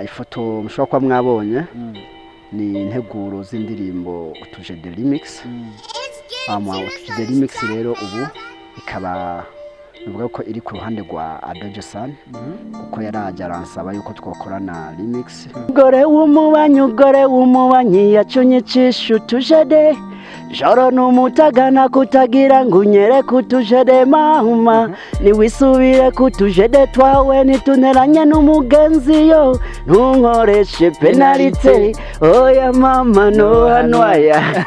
ifoto mushobora kuba mwabonye ni integuro z'indirimbo utujede remix. Utujede remix rero ubu ikaba nuvuga ko iri ku ruhande rwa Josan kuko yaraje aransaba yuko twakorana remix. Gore w'umubanyi yacunyichisha utujede joro numutagana kutagira ngunyere kutujede mama niwisubire kutujede twawe nituneranye n'umugenzi yo ntunkoreshe penalite oya mama no hanwaya.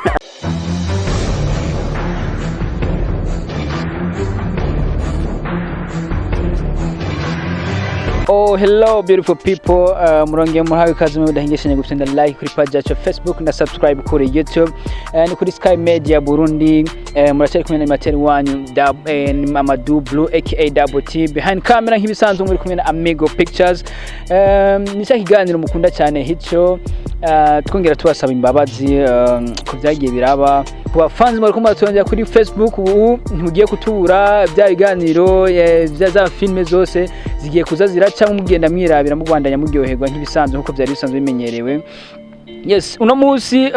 Oh, hello beautiful people. Muronge muhawe kazi mudahingeshenye gufenda like kuri page yacu Facebook na subscribe kuri YouTube ni kuri Sky Media Burundi. Muracari kumwe na materi wanyu Mamadou Blue aka Double T behind camera nk'ibisanzwe muri kumwe na Amigo Pictures. Ni kiganiro mukunda cyane hico twongera tubasaba imbabazi ku byagiye biraba ku bafanzi muri kumwe twongera kuri Facebook ubu ntugiye kutubura bya biganiro za filme zose zigiye kuza ziraca mugenda mwirabira mu Rwanda nyamuryoherwa nk'ibisanzwe nkuko byari bisanzwe bimenyerewe. Yes, uno munsi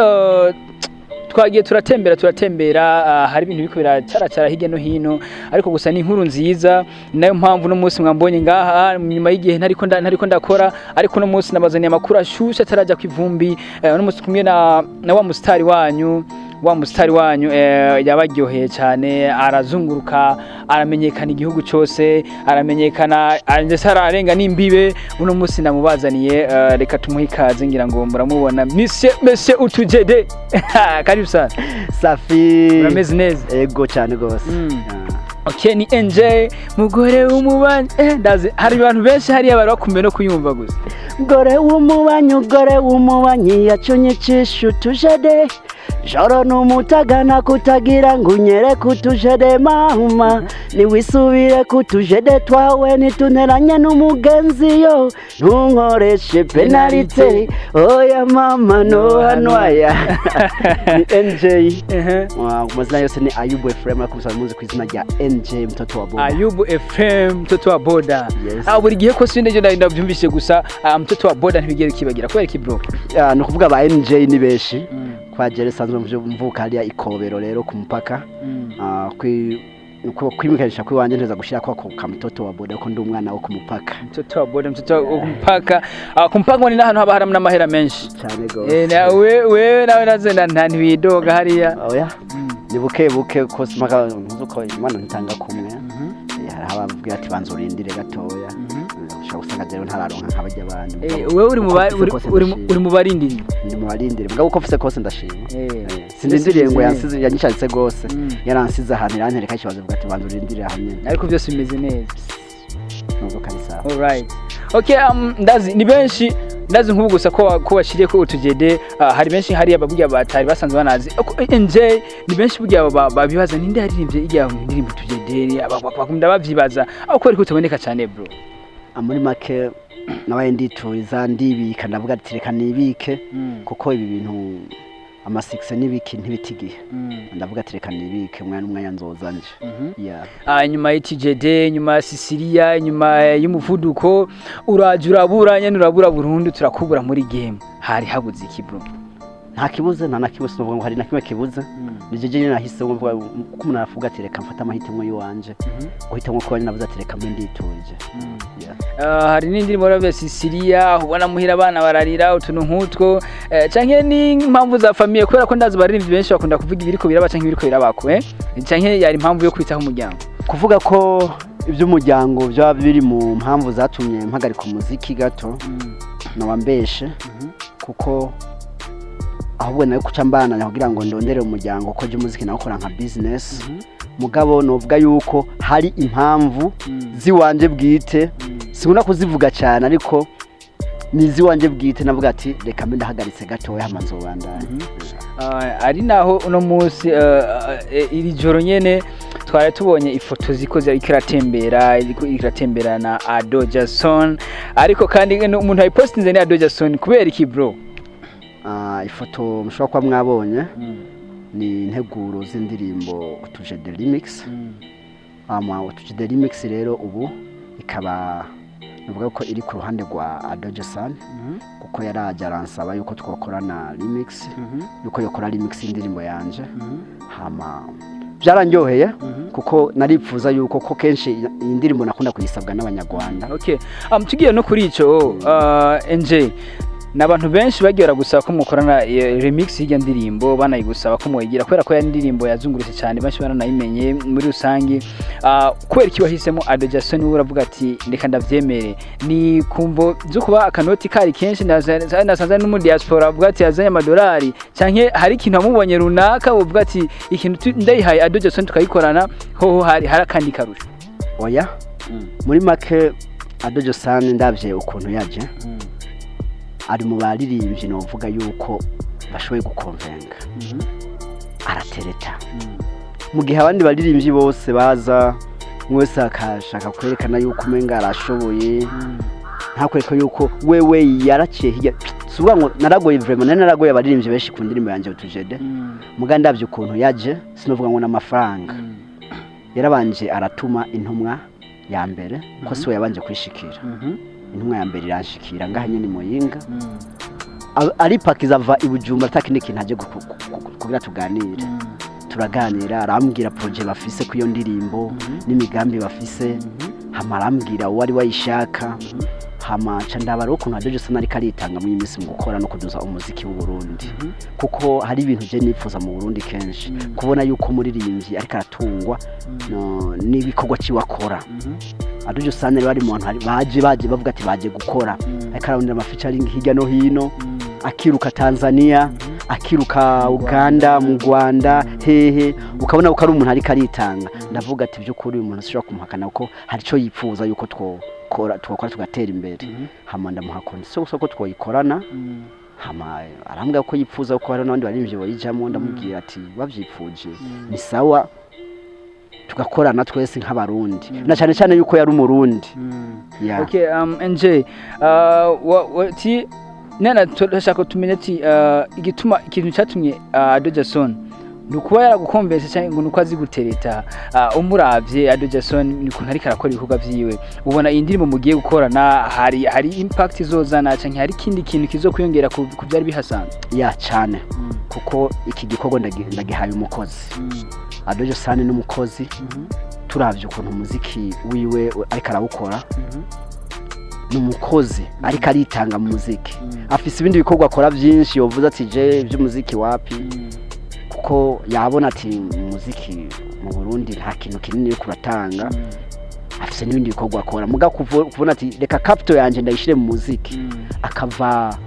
twagiye turatembera hari ibintu biko biracara hirya no hino ariko gusa ni inkuru nziza nayo mpamvu no munsi mwambonye ngaha nyuma y'igihe ntariko ndakora ariko no munsi nabazaniye amakuru ashusha ataraja kwivumbi. No munsi kumwe na wa mustari wanyu yabaryoheye cyane arazunguruka aramenyekana igihugu cyose aramenyekana ndetse ararenga n'imbibe. Uno munsi namubazaniye reka tumuhe ikaze ngira ngo muramubona Monsieur utujede. Karibu sana. Safi. Urameze neza? Ego cyane gose. Okay, ni NJ mugore w'umubanyi ndaze hari abantu benshi hari abari bakumbe no kuyumva gusa. Gore w'umubanyi yacunyichisha utujede joro numutagana kutagira ngunyere kutujede mama niwisubire kutujede twawe nituneranye n'umugenzi yo ntunkoreshe penalite oya mama no hanwaya. Ni NJ mazina yose ni Ayubu Ephraim akusa muzi kwizina rya NJ mtoto wa boda. Ayubu Ephraim mtoto wa boda. Yes. Buri gihe ko sinde je ndabyumvise gusa mtoto wa boda ntibigere kibagira kubera ki bro? No kuvuga ba NJ ni beshi kwa jere sanzwe mvuka hariya Ikobero rero ku mupaka. Kwimikanisha kwi wanje nteza gushira kwa mtoto wa boda ko ndi umwana wo ku mupaka. Mtoto wa boda mtoto wo ku mupaka. Ku mupaka ni nahantu haba haramuna amahera menshi cyane gose. Wewe nawe nazenda nta widoga hariya. Oya ni buke ko simaka ntuzuko imana ntanga kumwe. Habavuga ati banzurindire gatoya. Usanga rero ntararonka nk'abajya abantu. Wewe uri mu barindiri. Ndi mu barindiri mbwa uko mfise kose ndashima. Sindindiriye ngo yansize yanyishatse gose yaransize ahantu irantereka ikibazo bwa ati banzurindire hamwe. Ariko byose bimeze neza. Nuko kanisa. All right. Okay, ndazi ni benshi ndazi nk'ubu gusa ko bashiriye ko utujede hari benshi hari ababugira batari basanzwe banazi NJ ni benshi bugira babibaza ninde yaririmbye ijya ndirimbo utujede bakunda bavyibaza aho ko ariko utaboneka cyane bro. Muri make nabaye ndituriza ndibika ndavuga ati reka nibike kuko ibi bintu amasikse nibiki ntibitigiye ndavuga ati reka nibike umwanya nzozanje. Nyuma y'itujede nyuma ya Sicilia nyuma y'umuvuduko urabura Burundi turakubura muri game hari habuze iki bro? Nta kibuze nta nakibuze no ngo hari nakimwe kibuze nijeje nyine nahise ngo ko umuntu aravuga ati reka mfata amahitamo yiwanje uhitamo ko navuze ati reka mbe nditurije. Hari n'indirimbo ya Sicilia ubona muhira abana bararira utuntu nk'utwo canke ni impamvu za famille kubera ko ndazi baririmbyi benshi bakunda kuvuga ibiriko biraba canke ibiriko birabako canke yari impamvu yo kwitaho umuryango kuvuga ko iby'umuryango bya biri mu mpamvu zatumye mpagarika umuziki gato nabambeshe kuko ahubwo nayo kucambana kugira ngo ndondere umuryango ko umuziki nawo ukora nka business mugabo novuga yuko hari impamvu ziwanje bwite singuna kuzivuga cyane ariko nizi wanje bwite navuga ati reka mbe ndahagaritse gato we hamanzo bandanye. Ari naho uno munsi iri joro nyene twari tubonye ifoto zikoze ikiratembera na Josan ariko kandi umuntu ayipostinze ni Josan kubera iki bro? Ifoto mushobora kwa mwabonye ni integuro z'indirimbo utujede remix. Utujede remix rero ubu ikaba navuga ko iri ku ruhande rwa Josan kuko yaraje aransaba yuko twakorana remix yuko yokora remix y'indirimbo yanje hama byaranyoheye kuko naripfuza yuko ko kenshi indirimbo nakunda kuyisabwa n'abanyarwanda. Okay, tugiye no kuri ico NJ nabantu benshi bagera gusaba ko mukorana remix y'iyo ndirimbo banayigusaba ko mwigira kubera ko ya ndirimbo yazungurutse cyane benshi baranayimenye muri rusangi. Kubera iki wahisemo Josan uravuga ati ndeka ndavyemere ni kumvo zo kuba akanoti kari kenshi nasanze no muri diaspora avuga ati yazanye amadolari canke hari ikintu amubonye runaka uvuga ati ikintu ndayihaye Josan tukayikorana hoho hari akandi karusho? Oya, muri make Josan ndavye ukuntu yaje ari mu baririmbyi novuga yuko bashoboye gukonvenga aratereta mu gihe abandi baririmbyi bose baza mwese akashaka kwerekana yuko umenga arashoboye nta kwereka yuko wewe yaraciye hirya suvuga ngo naragoye vraiment naragoye abaririmbyi benshi ku ndirimbo yanje utujede muga ndavye ukuntu yaje sinovuga ngo n'amafaranga yarabanje aratuma intumwa ya mbere ko siwe yabanje kwishikira intumwa ya mbere iranshikira ngaha nyene Muyinga ari pakiza ava ibujumba atakindi kintu aje kugira tuganire turaganira arambwira projet bafise ku iyo ndirimbo n'imigambi bafise hama arambwira wari wayishaka hama candabara ukuntu Josan ari karitanga mu imisi mu gukora no kuduza umuziki w'u Burundi kuko hari ibintu je nipfuza mu Burundi kenshi kubona yuko muririmbyi ariko aratungwa n'ibikorwa ciwakora Josan bari mu bantu baje bavuga ati baje gukora ariko ararondera ama-featuring hirya no hino akiruka Tanzania akiruka Uganda mu Rwanda hehe ukabona ko ari umuntu ari karitanga ndavuga ati by'ukuri uyu muntu sishobora kumuhakana ko hari cyo yipfuza yuko twokora tugatera imbere hama ndamuhakona ko twoyikorana hama arambwira ko yipfuza ko hari n'abandi baririmbyi bayijamo ndamubwira ati bavyipfuje ni sawa tugakorana twese nk'abarundi na cyane cyane yuko yari umurundi. Okay, NJ wati nana turashaka tumenye ati igituma ikintu cyatumye Josan nukuba yaragukomvese cyangwa ngo nuko azi gutereta umuravye Josan niko ntari karakora ibikorwa vyiwe ubona indirimbo mugiye gukorana hari impact izozana cyangwa hari kindi kintu kizokwiyongera ku byari bihasanzwe? Cyane kuko iki gikorwa ndagihaye umukozi Josan n'umukozi turavye ukuntu umuziki wiwe ariko arawukora n'umukozi ariko aritanga mu muziki afise ibindi bikorwa akora byinshi yovuze ati je by'umuziki wapi kuko yabona ati umuziki mu Burundi nta kintu kinini yo kuratanga afise n'ibindi bikorwa akora muga kubona ati reka capital yanje ndayishire mu muziki akava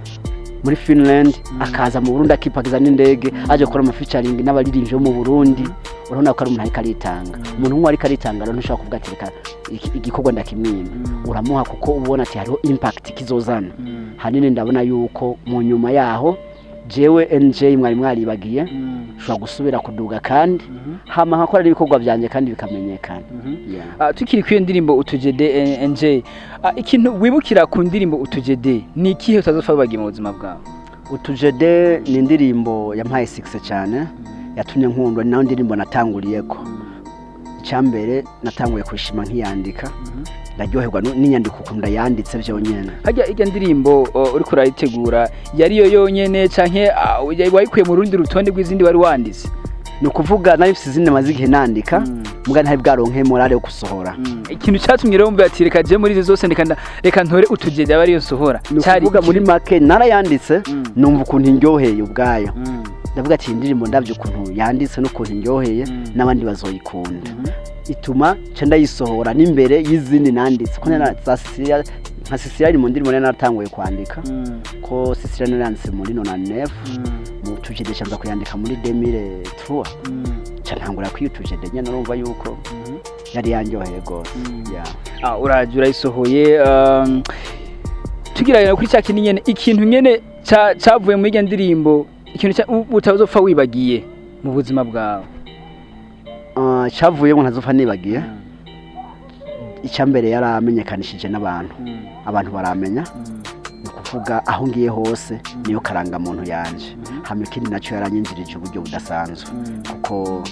muri Finland akaza mu Burundi akipakiza n'indege aje gukora ama-featuring n'abaririmbyi bo mu Burundi urabona ko ari umuntu ariko aritanga umuntu nk'uwo ariko aritanga rero ntushobora kuvuga ati reka igikorwa ndakimwima uramuha kuko ubona ati hariho impact kizozana hanini ndabona yuko mu nyuma yaho jewe NJ mwari mwaribagiye ushobora gusubira kuduga kandi hama hakora ibikorwa byanje kandi bikamenyekana. Tukiri ku ndirimbo utujede NJ ikintu wibukira ku ndirimbo utujede ni ikihe utazofa bagiye mu buzima bwawe? Utujede ni indirimbo yampaye 6 cyane yatumye nkundwa naho ndirimbo natanguriyeko icyambere natanguye kwishima nkiyandika ndaryoherwa n'inyandiko ukunda yanditse byonyene. Hajya ijya ndirimbo uri kurayitegura yari yo yonyene canke wayikuye mu rundi rutonde rw'izindi wari wanditse? Ni ukuvuga nabifise izindi maze igihe nandika muga ntari bwaronke morale yo gusohora. Ikintu cyatumye rero mbe ati reka je muri izi zose reka ntore utujede abari yo sohora. Ni ukuvuga muri make narayanditse numva ukuntu indyoheye ubwayo ndavuga ati indirimbo ndavye ukuntu yanditse n'ukuntu indyoheye n'abandi bazoyikunda ituma cenda yisohora n'imbere y'izindi nanditse ko nka Sisirani mu ndirimbo naratanguye kwandika ko Sisirani nanditse muri 99 mu tujede cyanza kuyandika muri 2003 cyantangura kwitujede nyene urumva yuko yari yanjyoheye gose. Uraje urayisohoye tugira kuri cya kintu nyene ikintu nyene cyavuye muri iyo ndirimbo ikintu utazopfa wibagiye mu buzima bwawe? Cyavuye ngo ntazopfa nibagiye icyambere yaramenyekanishije abantu baramenya ni kuvuga aho ngiye hose niyo karanga muntu yanje hama ikindi naco yaranyinjirije uburyo budasanzwe kuko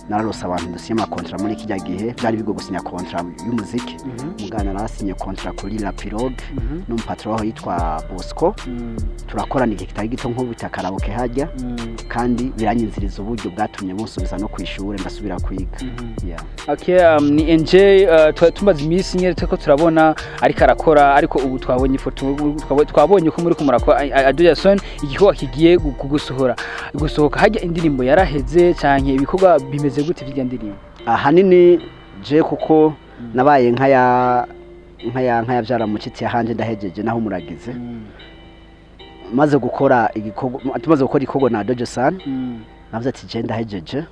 nararose abantu dusinya amakontra muri kijya gihe byari bigo gusinya kontra y'umuziki mugana narasinye kontra kuri La Pirogue n'umupatro waho yitwa Bosco turakorana igihe kitari gito nko butakarabuke hajya kandi biranyinziriza uburyo bwatumye bunsubiza no kwishure ndasubira kwiga okay ni NJ tumaze imisi nyere ko turabona ariko arakora ariko ubu twabonye ifoto twabonye ko muri kumurakora Josan igikorwa kigiye kugusohora gusohoka hajya indirimbo yaraheze canke ibikorwa bimeze gute vya ndirimbo ahanini je kuko nabaye nkaya byaramucitse hanje ndahejeje naho muragize maze gukora igikorwa tumaze gukora igikorwa na Josan navuze ati je ndahejeje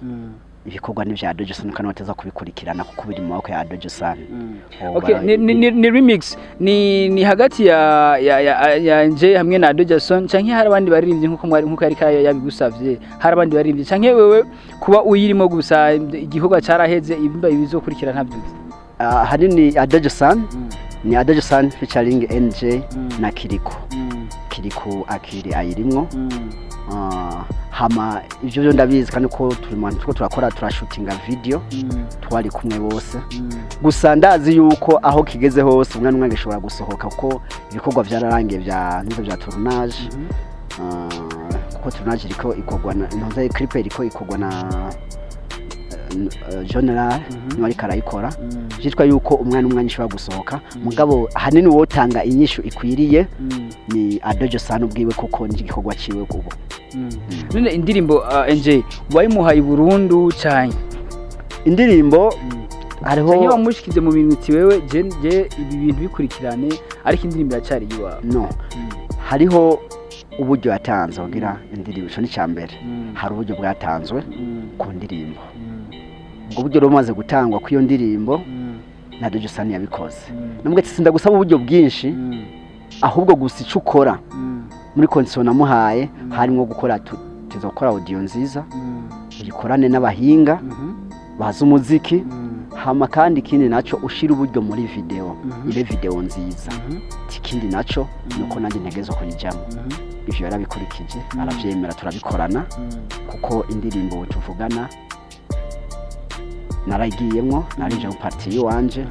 ibikorwa n'ivya Josan kandi wateza kubikurikirana kuko biri mu maboko ya Josan okay ni remix ni hagati ya nje hamwe na Josan canke hari abandi baririmbye nkuko yari yabigusavye hari abandi baririmbye canke wewe kuba uyirimo gusa igikorwa caraheze ibimba ibizokurikira ntabyuze hanini Josan ni Josan featuring NJ na kilikou Akili ayirimwo hama ivyo byo ndabizi kandi ko turakora turashootinga video twari kumwe bose gusa ndazi yuko aho kigeze hose umwana gishobora gusohoka kuko ibikorwa byararangiye bya tournage kuko tournage iriko ikogwa na clip iriko ikogwa na general niwe karayikora byitwa yuko umwana ishobora gusohoka mugabo hanini wotanga inyishu ikwiriye ni Josan ubwiwe kuko ndi gikorwa ciwe kubo none indirimbo NJ wayimuhaye Burundu cyane indirimbo hariho cyane bamushikize mu minsi wewe je ibi bintu bikurikirane ariko indirimbo yacari yiwa no hariho uburyo yatanze kugira indirimbo cyo ni cyambere hari uburyo bwatanzwe ku ndirimbo ubwo buryo rumaze gutangwa ku iyo ndirimbo na Josan yabikoze nubwo tsinda gusaba uburyo bwinshi ahubwo gusa icukora muri condition namuhaye harimo gukora tuzokora audio nziza uyikorane n'abahinga baza umuziki hama kandi kindi naco ushira uburyo muri video ile video nziza ikindi naco nuko nanjye ntegezo kujyamo ivyo yarabikurikije aravyemera turabikorana kuko indirimbo tuvugana naragiyemo narije mu party wanje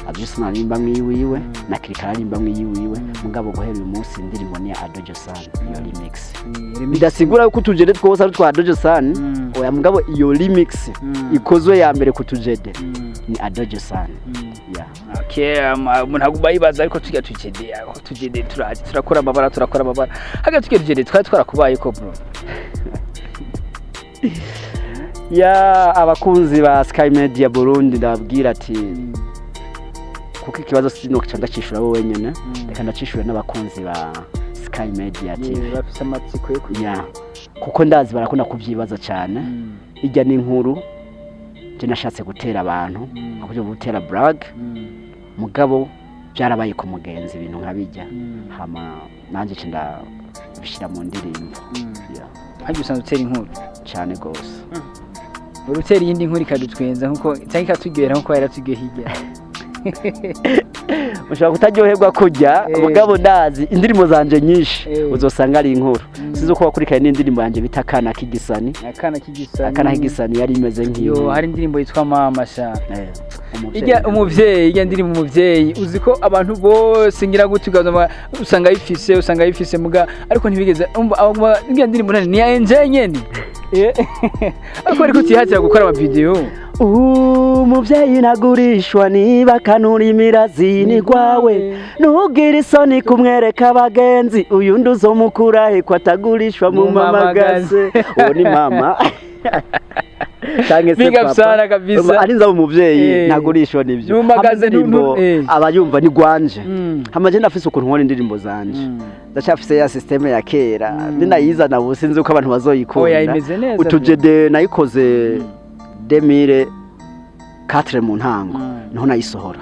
abyise narimba mwiwiwe na kirikarimba mwiwiwe mugabo guhera uyu munsi indirimbo ni ya Josan iyo remix bidasigura yuko utujede twose ari twa Josan oya mugabo iyo remix ikozwe ya mbere kutujede ni Josan okay umuntu agubayibaza ariko tujya tujede turakora amabara hagati tujede twarakubaye ko bro abakunzi ba Sky Media Burundi ndabwira ati kuko ikibazo sino cyandakishura wowe nyene reka ndacishura n'abakunzi ba Sky Media TV bafise amatsiko yo kuko ndazi barakunda kuvyibaza cyane ijya n'inkuru je nashatse gutera abantu akuje gutera brag mugabo byarabaye ku mugenzi ibintu nkabijya hama nanje cinda bishira mu ndirimbo haje usanzwe utera inkuru cyane gose urutera yindi nkuru ikadutwenza nkuko cyangwa ikatugera nkuko yaratugiye hirya ushobora kutaryoherwa kujya mugabo ndazi indirimbo zanje nyinshi uzosanga ari inkuru sizo ko wakurikanye n'indirimbo yanje bita akana k'igisani yari imeze nk'iyo hari indirimbo yitwa mama sha umuvyeyi ndirimbo umuvyeyi uziko abantu bose ngira gutugaza usanga bifise muga ariko ntibigeze ngira ndirimbo nani ni NJ nyene ariko ariko tihatira gukora ama video umuvyeyi nagurishwa niba kanuri mirazini gwawe nugira isoni kumwereka abagenzi uyu nduzomukurahe kwatagurishwa mu mamagaze uwo ni mama Big up sana kabisa ari nza umuvyeyi nagurishwa nivyo numagaze nimbo abayumva ni gwanje hamaje ndafise ukuntu nkora indirimbo zanje ndacafise ya systeme ya kera ninayizana bose nzi uko abantu bazoyikunda utujede nayikoze 2004 mu ntango niho nayisohora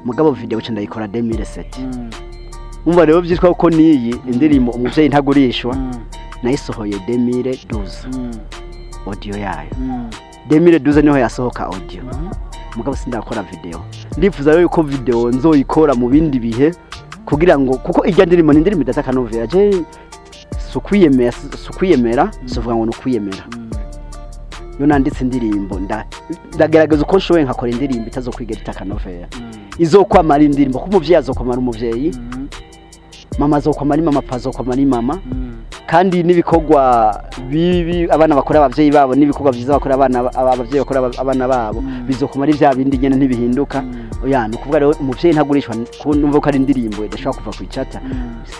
mugabo video cyo ndayikora 2007 umva rero byitwa uko niyi indirimbo umuvyeyi ntagurishwa nayisohoye 2012 audio yayo 2012 niho yasohoka audio mugabo sindakora video ndifuza rero yuko video nzoyikora mu bindi bihe kugira ngo kuko ijya ndirimbo n'indirimbo idata kanovera je sukwiyemera sovuga ngo nukwiyemera yo nanditse indirimbo ndagerageza uko nshoboye nkakora indirimbo itazokwigera itakanovera izokwamara indirimbo ko umuvyeyi azokwamara umuvyeyi mama azokwamara mama papa azokwamara mama kandi n'ibikorwa bibi abana bakora abavyeyi babo n'ibikorwa byiza bakora abavyeyi bakora abana babo bizokumara ivya bindi nyene ntibihinduka oya no kuvuga rero umuvyeyi ntagurishwa numva ko ari indirimbo idashobora kuva kwicata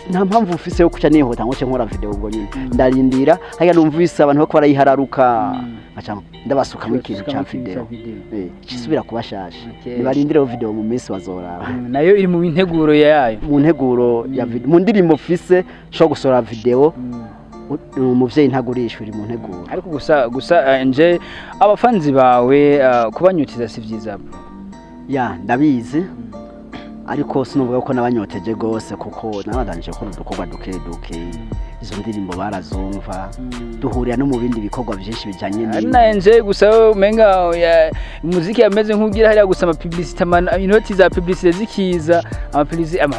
nta mpamvu ufise yo kuca nihota ngo nkora video ubwo nyine ndarindira haya numvise abantu bako barayihararuka acha ndabasuka mu kintu ca video kisubira kubashasha nibarindire video mu minsi bazoraba nayo iri mu nteguro yayo mu nteguro ya video mu ndirimbo fise sho gusora video umuvyeyi ntagurishwa iri mu nteguro ariko gusa nje abafanzi bawe kubanyutiza si vyiza ya ndabizi ariko sinuvuga ko nabanyoteje gose kuko nabandanije ko udukorwa duke izo ndirimbo barazumva duhurira no mu bindi bikorwa byinshi bijanye nanje gusa umenga umuziki yameze nk'ugira hariya gusa ama publicity inoti za publicity zikiza ama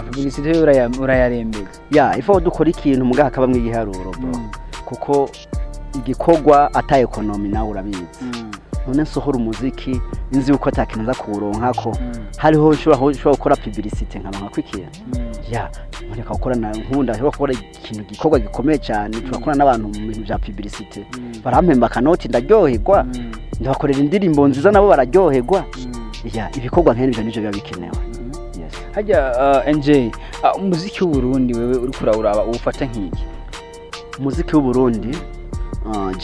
publicity urayarembeza ya ifo dukora ikintu mugaha kabamwe igiharuro bro kuko igikorwa ata economy nawe urabizi none nsohora umuziki inzi uko atakinza kuronkako hariho ushobora gukora publicity nkaronka kwikira ya mureka gukora na nkunda rero gukora ikintu gikorwa gikomeye cyane turakora n'abantu mu bintu bya publicity barampemba kanoti ndaryoherwa ndabakorera indirimbo nziza nabo bararyoherwa ya ibikorwa nk'ibyo nivyo biba bikenewe yes hajya NJ umuziki w'u Burundi wewe uri kuraba ufata nk'iki umuziki w'u Burundi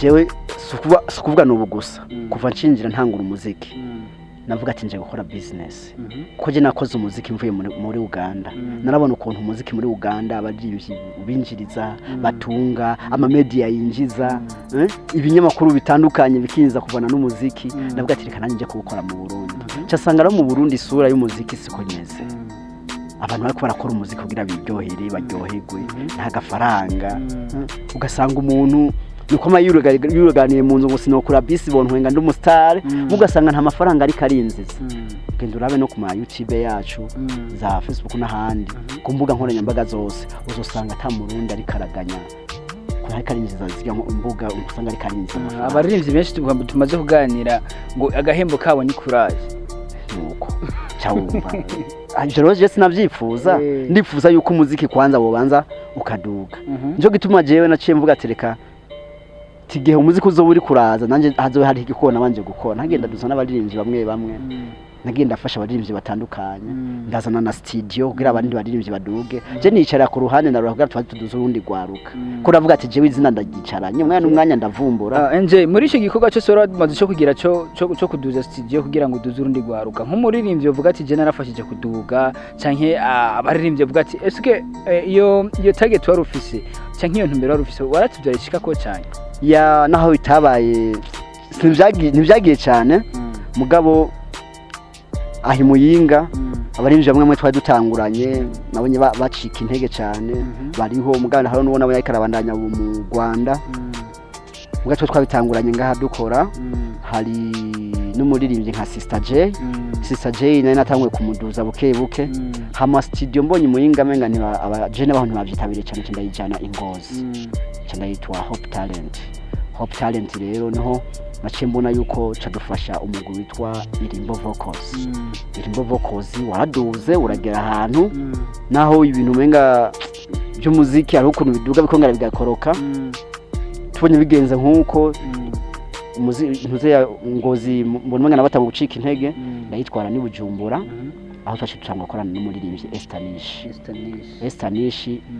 jewe sukuvuga n'ubu gusa kuva nshinjira ntangura umuziki navuga ati nje gukora business ko je nakoze umuziki mvuye muri Uganda narabona ukuntu umuziki muri Uganda abajimvyi ubinjiriza batunga ama media yinjiza ibinyamakuru bitandukanye bikinza kuvana n'umuziki navuga ati reka nanje kubukora mu Burundi cyasanga no mu Burundi isura y'umuziki siko nyeze abantu bariko barakora umuziki kugira biryohere baryoherwe nta gafaranga ugasanga umuntu nukoma yuruganiye mu nzu ngo sinokura bisi bontwenga ndumustar mugasanga nta mafaranga ari karinziza genda urabe no ku ma YouTube yacu za Facebook n'ahandi ku mbuga nkoranyambaga zose uzosanga ata murundi ari karaganya ko karinziza ziga mu mbuga usanga ari karinziza abaririmbyi benshi tumaze kuganira ngo agahembo kabo ni courage nuko cyawumva Angelo je sinavyifuza ndifuza yuko umuziki kwanza bobanza ukaduga njo gituma jewe naciye mvuga tereka tigihe umuziki uzoba uri kuraza nanje hazobe hari igikona banje gukora ntagenda dusa n'abaririmbyi bamwe nagenda afasha abaririmbyi batandukanye ndazana na studio kugira abandi baririmbyi baduge je nicara ku ruhande ndaruha tuduze urundi gwaruka ko ravuga ati jewe izina ndagicaranye umwanya ndavumbura NJ muri ico gikorwa cyo sora maze cyo kugira cyo kuduza studio kugira ngo duze urundi gwaruka nk'umuririmbyi uvuga ati je narafashije kuduga canke abaririmbyi uvuga ati eske iyo target wari ufise canke iyo ntumbero wari ufise waratubyarishika ko cyane ya naho bitabaye ntivyagiye cyane mugabo ahi muyinga abarinje bamwe twari dutanguranye nabonye bacika intege cyane bariho mugabo haro nubona abo yakarabandanya mu Rwanda mugato twabitanguranye ngaha dukora hari n'umuririmbyi nka Sister J nayo natangwe kumuduza buke hama studio mbonye muyinga menga ni abajene baho ntibavyitabire cyane ndayijana ingozi cyandayitwa Hope Talent rero niho naciye mbona yuko cadufasha umugwi witwa Irimbo Vocals waraduze uragera ahantu naho ibintu menga by'umuziki ari ukuntu biduga bikongera bigakoroka tubonye bigenze nkuko umuziki ya ngozi mbona menga nabatanga gucika intege ndayitwara ni Bujumbura aho twashitanga gukorana n'umuririmbyi Estanish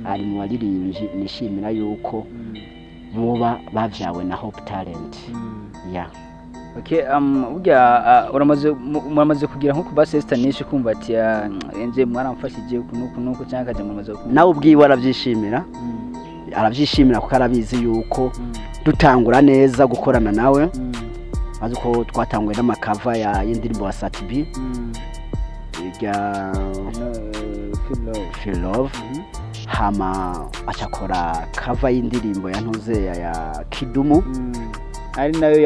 ari mu baririmbyi nishimira yuko boba bavyawe na Hope Talent ya okay uramaze kugira nko kuba Estanish kumva ati NJ mwaramfashije kunuko cyangwa kaje mumaze nawe ubwiwe aravyishimira kuko arabizi yuko dutangura neza gukorana nawe maze ko twatangwe n'amakava ya y'indirimbo wa Satbi ya Feel Love hama achakora cover y'indirimbo ya ntuze ya Kidumu ari nayo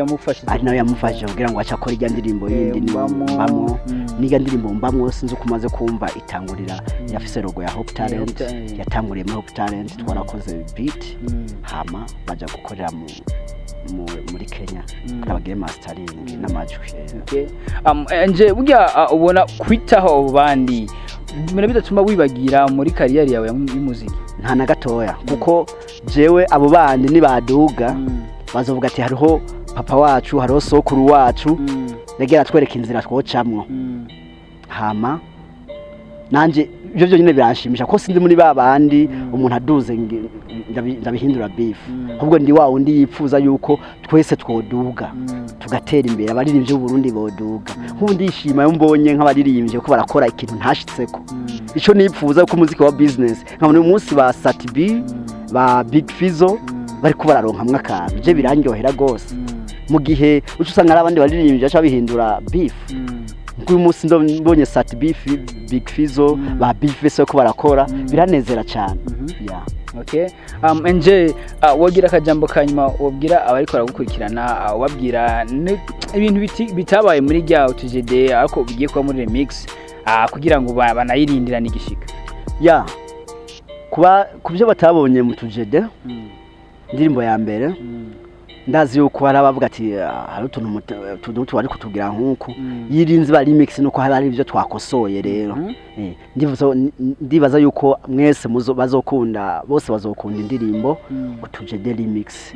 yamufashije kugira ngo achakora ijya ndirimbo yindi mbamo niga ndirimbo mbamo sinzi kumaze kumva itangurira yafise logo ya Hope Talent yatanguriye muri Hope Talent twarakoze beat hama baja gukorera muri Kenya abagire mastering n'amajwi. Okay. Nje burya ubona kwitaho abo bandi mbere bidatuma wibagira muri kariyeri yawe y'umuziki? Nta na gatoya kuko jewe abo bandi nibaduga bazovuga ati hariho papa wacu hariho sokuru wacu regera twereka inzira twocamwo hama nanje ibyo byo nyine biranshimisha ko sindi muri babandi umuntu aduze ndabihindura beef ahubwo ndi wa undi yipfuza yuko twese twoduga tugatera imbere abaririmbyi b'u Burundi boduga nkundi yishima yo mbonye nk'abaririmbyi ko barakora ikintu ntashitseko ico nipfuza ko umuziki wa business nkabone umunsi ba Satibi ba Big Fizzo bari ko bararonka akantu je birandyohera gose mu gihe uco usanga ari abandi baririmbyi baca bihindura beef kuko umunsi mbonye Satibi Big Fizzo ba Big Fizzo ko barakora biranezera cyane. Yeah. Okay. Nje wogira akajambo kanyuma wobwira abari ko gukurikirana wabwira ibintu bitabaye muri rya utujede ariko bigiye kuba muri remix kugira ngo banayirindira n'igishika. Yeah. Kubyo batabonye mu tujede indirimbo ya mbere ndazi yuko hari abavuga ati hari utuntu bari kutubwira nkuko yirinze ba remix nuko hari ibyo twakosoye rero ndibaza yuko mwese bazokunda bose bazokunda indirimbo utujede remix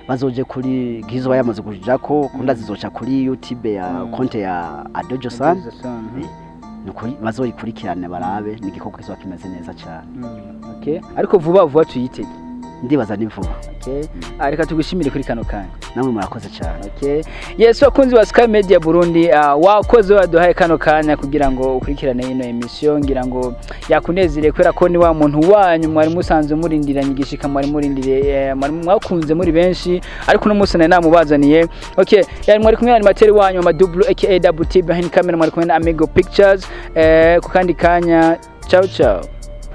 bazoje kuri gizo bayamaze kujako kunda zizoca kuri YouTube ya konte ya Josan nuko bazoyikurikirane barabe nigikoko kizo kimeze neza cyane. Okay, ariko vuba tuyitege ndibaza ni vuba. Okay. Reka tugushimire kuri kano kanya. Namwe murakoze cyane. Okay. Yes, wakunzi wa Sky Media Burundi, wakoze waduhaye kano kanya kugira ngo ukurikirane ino emission ngira ngo yakunezire kwera ko ni wa muntu wanyu mwari musanze murindiranye igishika mwari murindire mwakunze muri benshi ariko no musane namubazaniye. Okay, yari mwari kumwe animateur wanyu Madublu aka Double T behind camera mwari kumwe na Amigo Pictures ku kandi kanya. Ciao ciao.